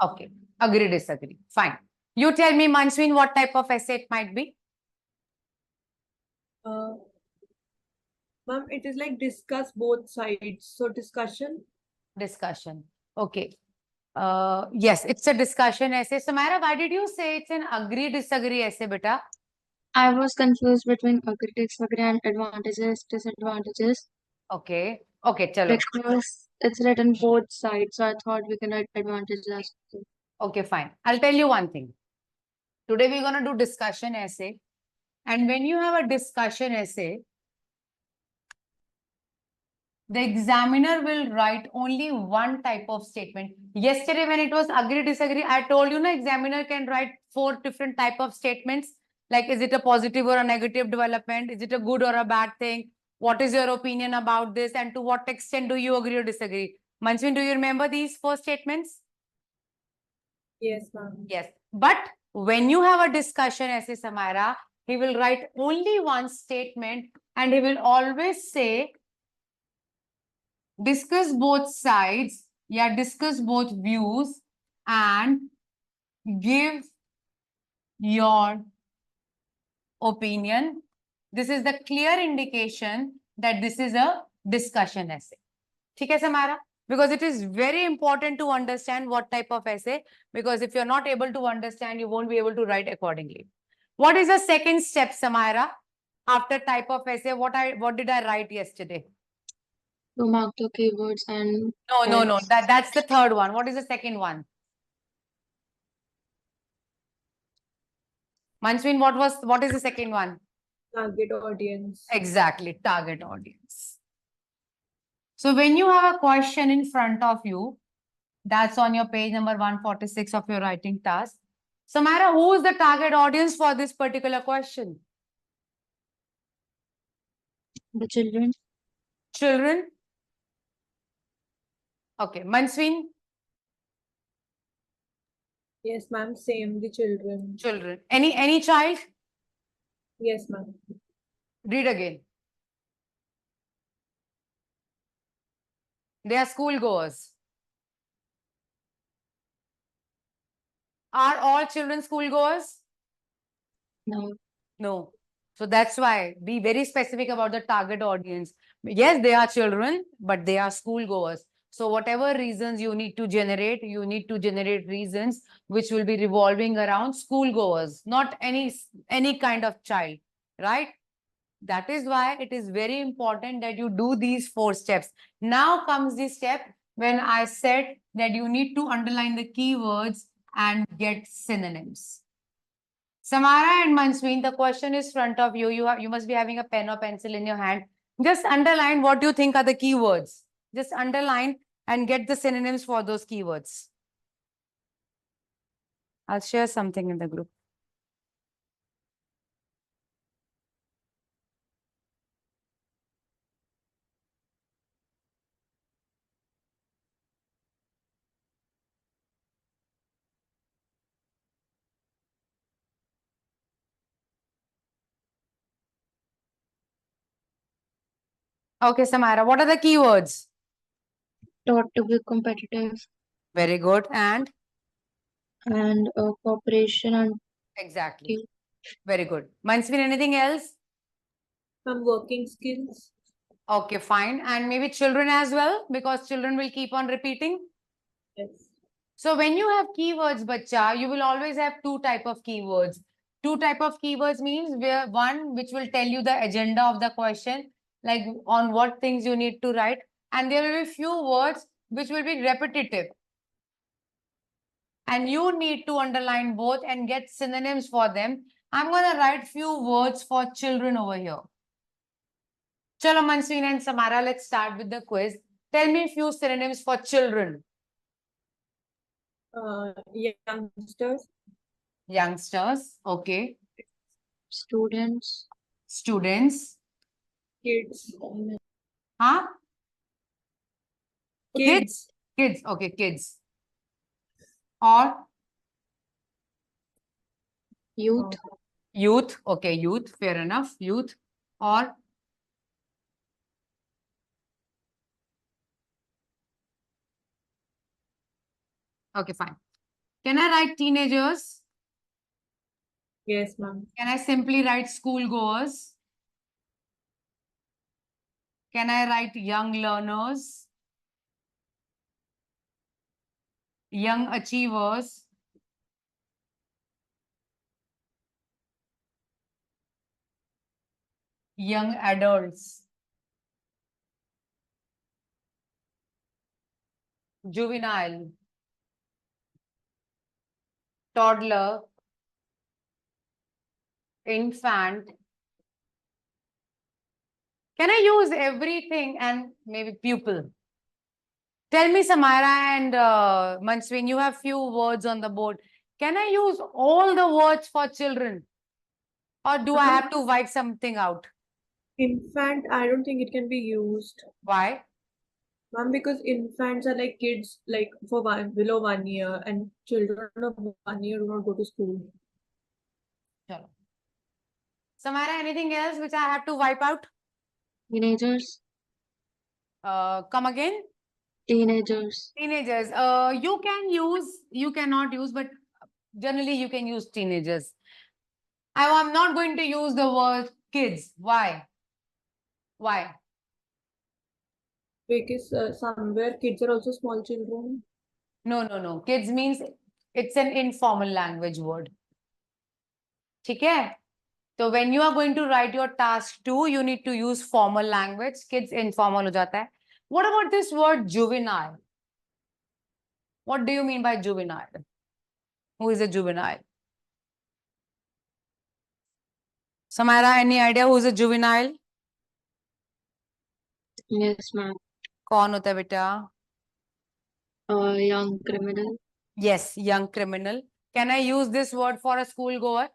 Okay. Agree, disagree. Fine. You tell me, Manswin, what type of essay it might be? Ma'am, it is like discuss both sides. So discussion. Discussion. Okay. Yes, it's a discussion essay. Samara, why did you say it's an agree, disagree essay, beta? I was confused between agree, disagree and advantages, disadvantages. Okay. Okay, chalo. Because it's written both sides, so I thought we can write advantages as well. Okay, fine. I'll tell you one thing. Today we're going to do discussion essay. And when you have a discussion essay, the examiner will write only one type of statement. Yesterday, when it was agree, disagree, I told you, no, examiner can write 4 different type of statements. Like, is it a positive or a negative development? Is it a good or a bad thing? What is your opinion about this? And to what extent do you agree or disagree? Manswin, do you remember these 4 statements? Yes, ma'am. Yes. But when you have a discussion essay, Samara, he will write only one statement and he will always say, discuss both sides, yeah, discuss both views and give your opinion. This is the clear indication that this is a discussion essay. ठीक है Samara? Because it is very important to understand what type of essay, because if you're not able to understand, you won't be able to write accordingly. What is the second step, Samara? After type of essay, what did I write yesterday? To mark the keywords and No. That's the third one. What is the second one? Manswin, what is the second one? Target audience. Exactly, target audience. So when you have a question in front of you, that's on your page number 146 of your writing task. Samara, who is the target audience for this particular question? the children. Children. Okay, Manswin, Yes, ma'am. Same, the children. children. Any child? Yes, ma'am. Read again. They are school goers. Are all children school goers? No. No. So that's why be very specific about the target audience. Yes, they are children, but they are school goers. So whatever reasons you need to generate reasons which will be revolving around school goers, not any kind of child, right? That is why it is very important that you do these 4 steps. Now comes the step when I said that you need to underline the keywords and get synonyms. Samara and Manswin, the question is front of you. You must be having a pen or pencil in your hand. Just underline what you think are the keywords. Just underline and get the synonyms for those keywords. I'll share something in the group. Okay, Samara, what are the keywords? Taught to be competitive Very good. And? and cooperation and Exactly. Very good. Manswin, anything else? Ma'am, working skills. Okay, fine. And maybe children as well, because children will keep on repeating. Yes. So when you have keywords, bacha, you will always have 2 type of keywords. 2 type of keywords means where one which will tell you the agenda of the question, like on what things you need to write. And there will be few words which will be repetitive. And you need to underline both and get synonyms for them. I'm going to write few words for children over here. Chalo, Manswin and Samara, let's start with the quiz. Tell me a few synonyms for children. Youngsters. Youngsters, okay. students. Students. Kids. Huh? Kids. Kids, okay, kids. Or Youth. youth, okay, youth, fair enough, youth. Or okay, fine. Can I write teenagers? Yes, ma'am. Can I simply write school goers? Can I write young learners? Young achievers? Young adults? Juvenile? Toddler? Infant? Can I use everything and maybe pupil? Tell me, Samara and Manswin, you have few words on the board. Can I use all the words for children? Or do I have to wipe something out? Infant, I don't think it can be used. Why? Ma'am, because infants are like kids like for below 1 year, and children of 1 year do not go to school. Chalo. Samara, anything else which I have to wipe out? Teenagers. Come again? Teenagers. Teenagers. You can use, you cannot use, but generally you can use teenagers. I'm not going to use the word kids. Why? Why? Because somewhere kids are also small children. No. Kids means it's an informal language word. ठीक है? So when you are going to write your task 2, you need to use formal language. Kids informal हो जाता है. What about this word juvenile? What do you mean by juvenile? Who is a juvenile? Samara, any idea who is a juvenile? Yes, ma'am. कौन होता है बेटा? Young criminal. Yes, young criminal. Can I use this word for a school goer?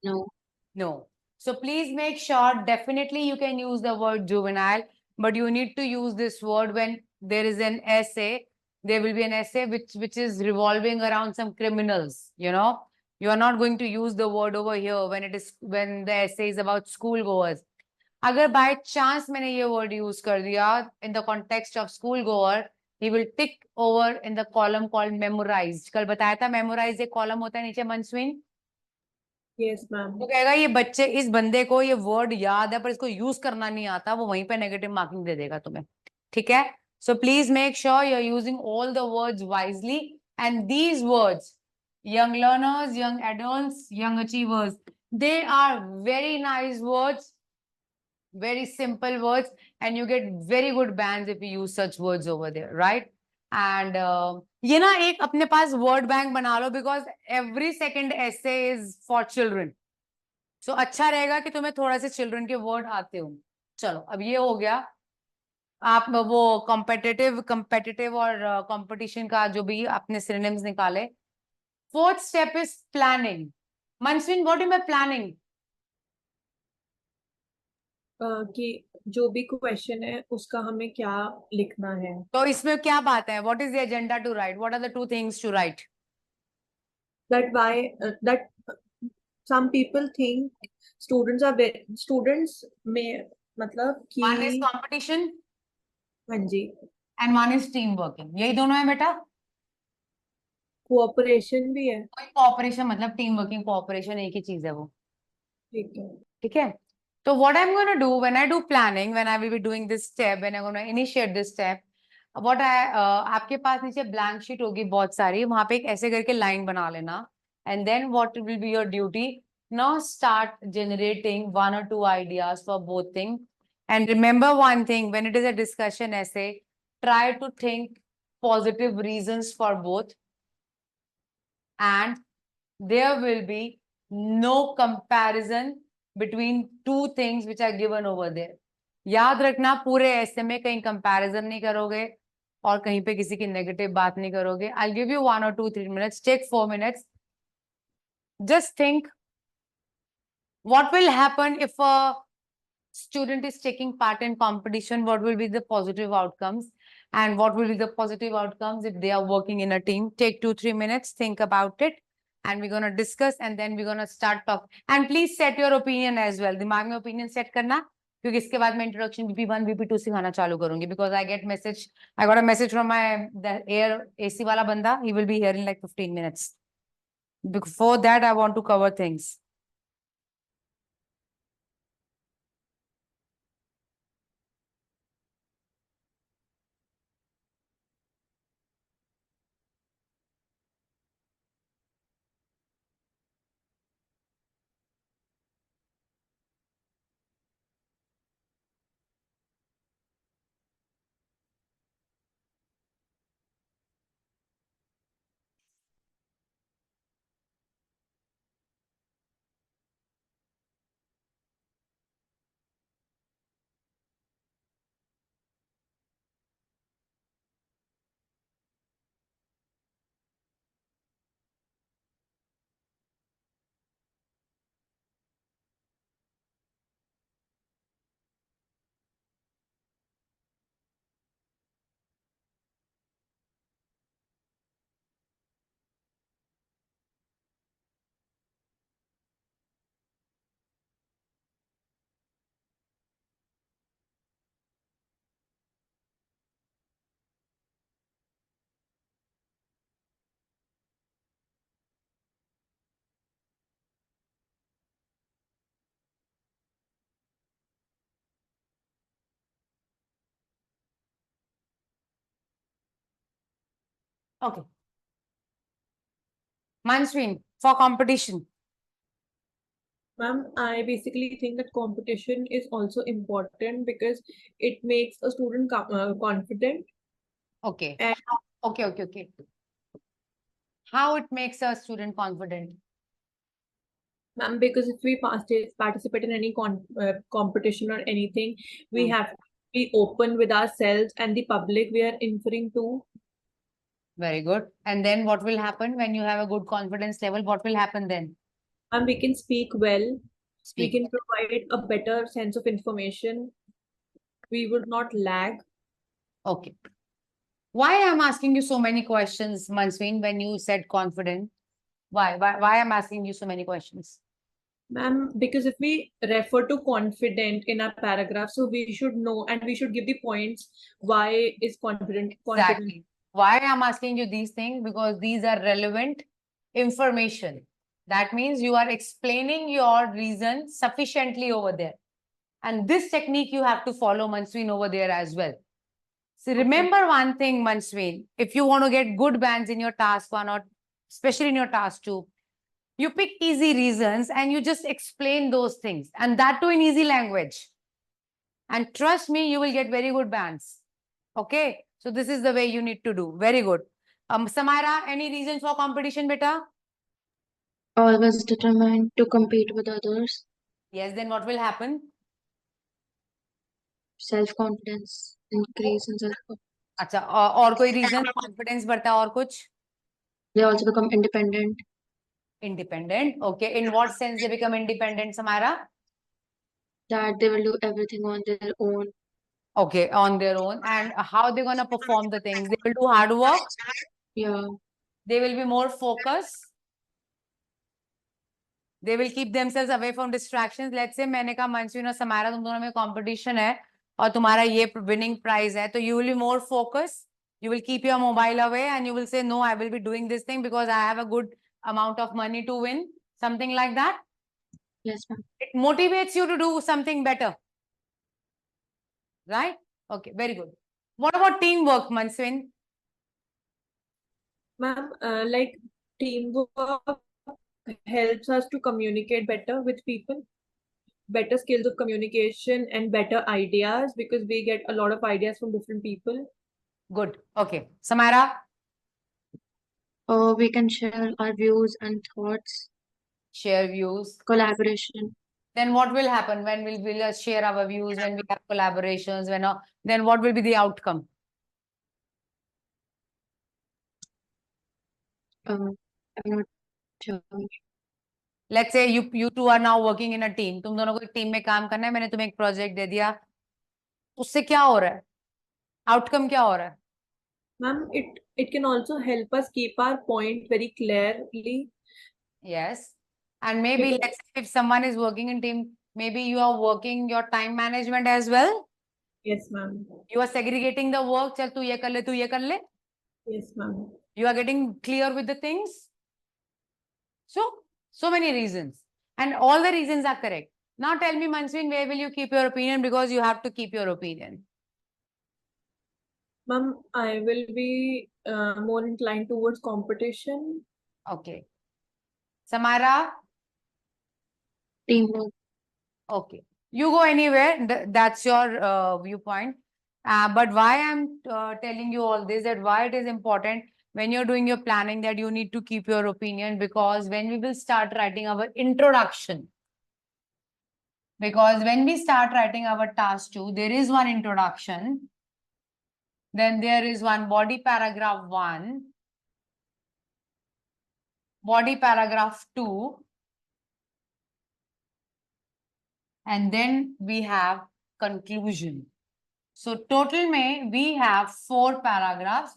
No. No. So please make sure, definitely you can use the word juvenile, but you need to use this word when there is an essay. There will be an essay which is revolving around some criminals, you know. You are not going to use the word over here when the essay is about school goers. अगर by chance मैंने ये word use कर दिया in the context of school goer, he will tick over in the column called memorized. कल बताया था memorized एक column होता है नीचे मनस्विन. Yes, ma'am. तो कहेगा ये बच्चे इस बंदे को ये वर्ड याद है पर इसको यूज करना नहीं आता, वो वहीं पे नेगेटिव मार्किंग दे देगा तुम्हें. ठीक है? So please make sure you are using all the words wisely and these words young learners, young adults, young achievers, they are very nice words, very simple words, and you get very good bands if you use such words over there, right? And ये ना एक अपने पास word bank बना लो because every second essay is for children. So अच्छा रहेगा कि तुम्हें थोड़ा से चिल्ड्रन के वर्ड आते हो. चलो अब ये हो गया. आप वो कॉम्पिटिटिव और कंपटीशन का जो भी आपने सिनोनिम्स निकाले. Fourth step is planning. Manaswin, what is planning? कि जो भी क्वेश्चन है उसका हमें क्या लिखना है. तो इसमें क्या बात है? What is the agenda to write? What are the two things to write? That why that some people think students में मतलब कि वन इज कंपटीशन हाँ जी and one is team working. यही दोनों है बेटा. कोऑपरेशन भी है. कोऑपरेशन मतलब टीम वर्किंग, कोऑपरेशन एक ही चीज है वो. ठीक है. ठीक है? So what I'm going to do when I do planning, when I will be doing this step, when I'm going to initiate this step, what आपके पास नीचे blank sheet होगी बहुत सारी, वहां पे एक ऐसे करके line बना लेना. And then what will be your duty? Now start generating 1 or 2 ideas for both things. And remember one thing, when it is a discussion essay, try to think positive reasons for both. And there will be no comparison between two things which are given over there. याद रखना पूरे ऐसे में कहीं comparison नहीं करोगे और कहीं पे किसी की नेगेटिव बात नहीं करोगे. I'll give you 1 or 2, 3 minutes. Take 4 minutes. Just think what will happen if a student is taking part in competition. What will be the positive outcomes and what will be the positive outcomes if they are working in a team. Take 2, 3 minutes. Think about it. And we're going to discuss and then we're going to start talk. And please set your opinion as well. दिमाग में opinion set करना. क्योंकि इसके बाद मैं introduction VP1 VP2 सिखाना चालू करूंगी, because I got a message from my the air AC वाला बंदा, he will be here in like 15 minutes. Before that, I want to cover things. Okay. Mansween, for competition. Ma'am, I basically think that competition is also important because it makes a student confident. Okay. And Okay. How it makes a student confident? ma'am, because if we participate in any competition or anything, we have to be open with ourselves and the public we are inferring to. Very good. And then what will happen when you have a good confidence level? What will happen then? And we can speak well. We Speak. can provide a better sense of information. We would not lag. Okay. Why I'm asking you so many questions, Mansween, when you said confident? Why I'm asking you so many questions? Ma'am, because if we refer to confident in our paragraph, so we should know and we should give the points why is confident. Exactly. Why I'm asking you these things? Because these are relevant information. That means you are explaining your reason sufficiently over there. And this technique you have to follow, Mansween, over there as well. So remember one thing, Mansween, if you want to get good bands in your task one or especially in your task two, you pick easy reasons and you just explain those things, and that too in easy language. And trust me, you will get very good bands. Okay. So this is the way you need to do. Very good. Samaira, any reasons for competition, beta? Always determined to compete with others. Yes, then what will happen? Self-confidence increase in self. अच्छा, और कोई reason? Confidence बढ़ता और कुछ? They also become independent. Independent. Okay. In what sense they become independent, Samaira? That they will do everything on their own. Okay, on their own. And how they're gonna perform the things? They will do hard work. Yeah. They will be more focused. They will keep themselves away from distractions. Let's say मैंने कहा Mansween और Samaira तुम दोनों में competition है और तुम्हारा ये winning prize है, तो you will be more focused. You will keep your mobile away and you will say, no, I will be doing this thing because I have a good amount of money to win. Something like that. Yes, ma'am. It motivates you to do something better. Right? Okay, very good. What about teamwork, Mansween? Ma'am, like teamwork helps us to communicate better with people, better skills of communication and better ideas because we get a lot of ideas from different people. Good. Okay. Samaira? We can share our views and thoughts. Share views. Collaboration. Then what will happen when we'll share our views, when we have collaborations, then what will be the outcome? I'm not sure. Let's say you two are now working in a team. तुम दोनों को एक team में काम करना है, मैंने तुम्हें एक प्रोजेक्ट दे दिया. उससे क्या हो रहा है? आउटकम क्या हो रहा है? Ma'am, it can also help us keep our point very clearly. Yes. And maybe let's say if someone is working in team, Maybe you are working your time management as well. Yes, ma'am. You are segregating the work. Chal tu ye kar le, tu ye kar le. Yes, ma'am. You are getting clear with the things. So many reasons. And all the reasons are correct. Now tell me, Manswin, where will you keep your opinion? Because you have to keep your opinion. Ma'am, I will be more inclined towards competition. Okay. Samara, Teamwork. okay. You go anywhere. That's your viewpoint. But why I'm telling you all this, that why it is important when you're doing your planning that you need to keep your opinion, because when we will start writing our introduction, because when we start writing our task 2, there is one introduction, then there is one body paragraph 1, body paragraph 2, and then we have conclusion. So total may we have 4 paragraphs.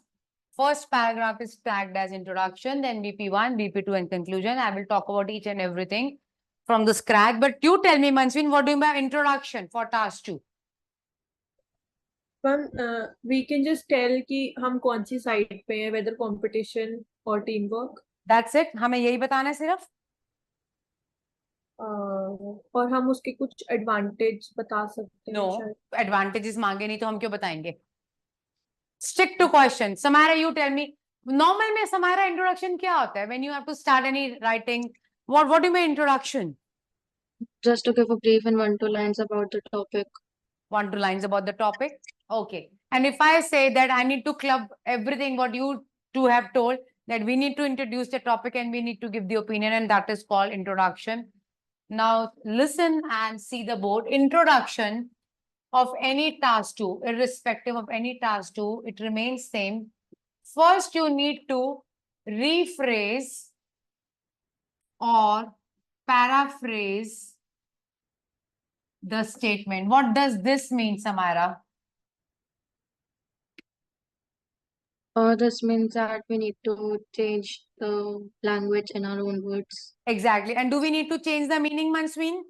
First paragraph is tagged as introduction, then BP1, BP2 and conclusion. I will talk about each and everything from the scratch. But you tell me, Manswin, what do you mean by introduction for task 2? Ma'am, we can just tell कि हम कौन सी side पे हैं, whether competition or teamwork. That's it. हमें यही बताना है सिर्फ. और हम उसके कुछ advantage बता सकते हैं No, शायद. advantages मांगे नहीं तो हम क्यों बताएंगे? Stick to question. Samara, you tell me. Normal में Samara introduction क्या होता है? When you have to start any writing, what do you mean introduction? Just to give a brief and 1-2 lines about the topic. 1-2 lines about the topic. Okay. And if I say that I need to club everything what you two have told, that we need to introduce the topic and we need to give the opinion, and that is called introduction. Now listen and see the board. Introduction of any task 2, irrespective of any task 2, it remains same. First, you need to rephrase or paraphrase the statement. What does this mean, Samara? This means that we need to change the language in our own words. Exactly. And do we need to change the meaning, Manswin?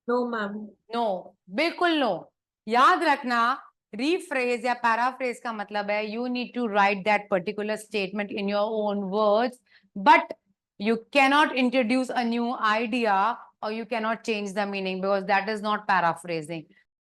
No, ma'am. No, बिल्कुल no. याद रखना, rephrase या paraphrase का मतलब है you need to write that particular statement in your own words, but you cannot introduce a new idea or you cannot change the meaning, because that is not paraphrasing.